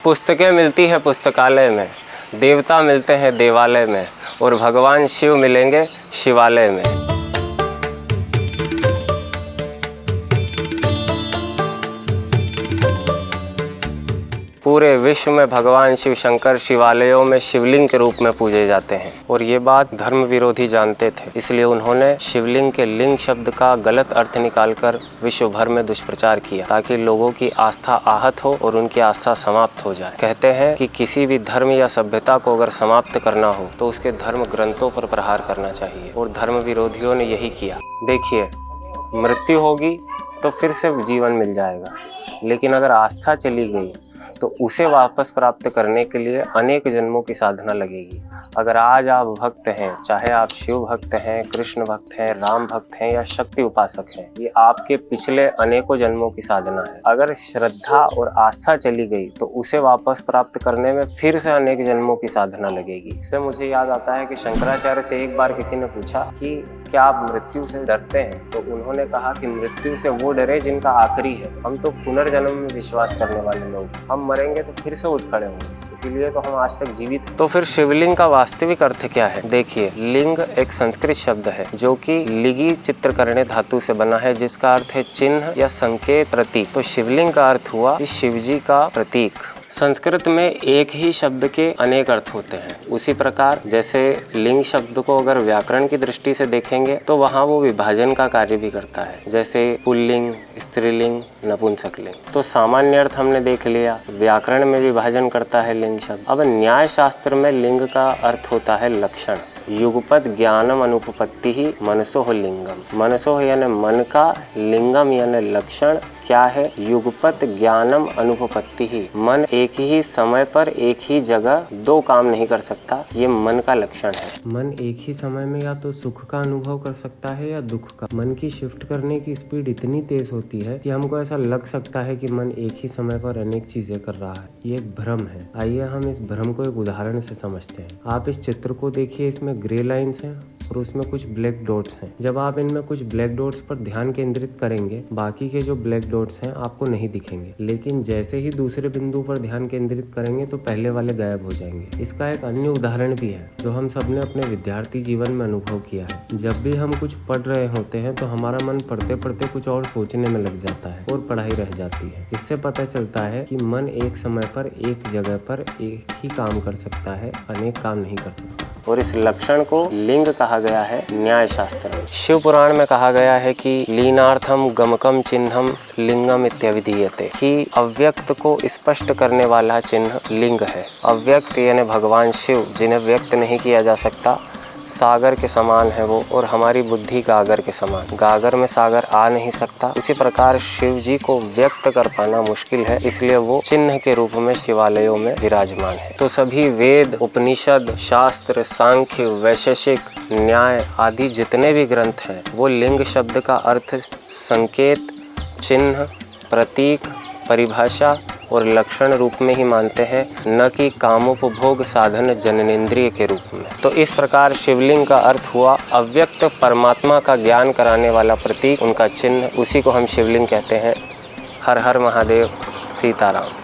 पुस्तकें मिलती है पुस्तकालय में, देवता मिलते हैं देवालय में और भगवान शिव मिलेंगे शिवालय में। पूरे विश्व में भगवान शिव शंकर शिवालयों में शिवलिंग के रूप में पूजे जाते हैं और ये बात धर्म विरोधी जानते थे, इसलिए उन्होंने शिवलिंग के लिंग शब्द का गलत अर्थ निकालकर विश्व भर में दुष्प्रचार किया ताकि लोगों की आस्था आहत हो और उनकी आस्था समाप्त हो जाए। कहते हैं कि किसी भी धर्म या सभ्यता को अगर समाप्त करना हो तो उसके धर्म ग्रंथों पर प्रहार करना चाहिए और धर्म विरोधियों ने यही किया। देखिए, मृत्यु होगी तो फिर से जीवन मिल जाएगा, लेकिन अगर आस्था चली गई तो उसे वापस प्राप्त करने के लिए अनेक जन्मों की साधना लगेगी। अगर आज आप भक्त हैं, चाहे आप शिव भक्त हैं, कृष्ण भक्त हैं, राम भक्त हैं या शक्ति उपासक हैं, ये आपके पिछले अनेकों जन्मों की साधना है। अगर श्रद्धा और आस्था चली गई तो उसे वापस प्राप्त करने में फिर से अनेक जन्मों की साधना लगेगी। इससे मुझे याद आता है कि शंकराचार्य से एक बार किसी ने पूछा कि क्या आप मृत्यु से डरते हैं, तो उन्होंने कहा कि मृत्यु से वो डरे जिनका आखिरी है। हम तो पुनर्जन्म में विश्वास करने वाले लोग, हम मरेंगे तो फिर से उठ खड़े होंगे, इसीलिए तो हम आज तक जीवित हैं। तो फिर शिवलिंग का वास्तविक अर्थ क्या है? देखिए, लिंग एक संस्कृत शब्द है जो कि लिगी चित्र करने धातु से बना है, जिसका अर्थ है चिन्ह या संकेत, प्रतीक। तो शिवलिंग का अर्थ हुआ शिवजी का प्रतीक। संस्कृत में एक ही शब्द के अनेक अर्थ होते हैं। उसी प्रकार जैसे लिंग शब्द को अगर व्याकरण की दृष्टि से देखेंगे तो वहाँ वो विभाजन का कार्य भी करता है, जैसे पुल्लिंग, स्त्रीलिंग, नपुंसकलिंग। तो सामान्य अर्थ हमने देख लिया, व्याकरण में विभाजन करता है लिंग शब्द। अब न्याय शास्त्र में लिंग का अर्थ होता है लक्षण। युगपत ज्ञानम अनुपपत्ति ही मनसोह लिंगम। मनसोह यानी मन का, लिंगम यानी लक्षण क्या है? युगपत ज्ञानम अनुपपत्ति ही। मन एक ही समय पर एक ही जगह दो काम नहीं कर सकता, ये मन का लक्षण है। मन एक ही समय में या तो सुख का अनुभव कर सकता है या दुख का। मन की शिफ्ट करने की स्पीड इतनी तेज होती है कि हमको ऐसा लग सकता है कि मन एक ही समय पर अनेक चीजें कर रहा है। ये एक भ्रम है। आइए हम इस भ्रम को एक उदाहरण से समझते हैं। आप इस चित्र को देखिए, इसमें ग्रे लाइन्स हैं और उसमें कुछ ब्लैक डॉट्स हैं। जब आप इनमें कुछ ब्लैक डॉट्स पर ध्यान केंद्रित करेंगे, बाकी के जो ब्लैक डॉट्स हैं आपको नहीं दिखेंगे, लेकिन जैसे ही दूसरे बिंदु पर ध्यान केंद्रित करेंगे तो पहले वाले गायब हो जाएंगे। इसका एक अन्य उदाहरण भी है जो हम सबने अपने विद्यार्थी जीवन में अनुभव किया है। जब भी हम कुछ पढ़ रहे होते हैं तो हमारा मन पढ़ते पढ़ते कुछ और सोचने में लग जाता है और पढ़ाई रह जाती है। इससे पता चलता है कि मन एक समय पर एक जगह पर एक ही काम कर सकता है, अनेक काम नहीं कर सकता। और इस लक्षण को लिंग कहा गया है न्याय शास्त्र में। शिव पुराण में कहा गया है कि लीनार्थम गमकम चिन्हम लिंगम इत्यभिधीयते, कि अव्यक्त को स्पष्ट करने वाला चिन्ह लिंग है। अव्यक्त यानी भगवान शिव, जिन्हें व्यक्त नहीं किया जा सकता, सागर के समान है वो, और हमारी बुद्धि गागर के समान। गागर में सागर आ नहीं सकता, इसी प्रकार शिव जी को व्यक्त कर पाना मुश्किल है, इसलिए वो चिन्ह के रूप में शिवालयों में विराजमान है। तो सभी वेद, उपनिषद, शास्त्र, सांख्य, वैशेषिक, न्याय आदि जितने भी ग्रंथ हैं वो लिंग शब्द का अर्थ संकेत, चिन्ह, प्रतीक, परिभाषा और लक्षण रूप में ही मानते हैं, न कि कामोपभोग साधन जननेंद्रिय के रूप में। तो इस प्रकार शिवलिंग का अर्थ हुआ अव्यक्त परमात्मा का ज्ञान कराने वाला प्रतीक, उनका चिन्ह, उसी को हम शिवलिंग कहते हैं। हर हर महादेव, सीताराम।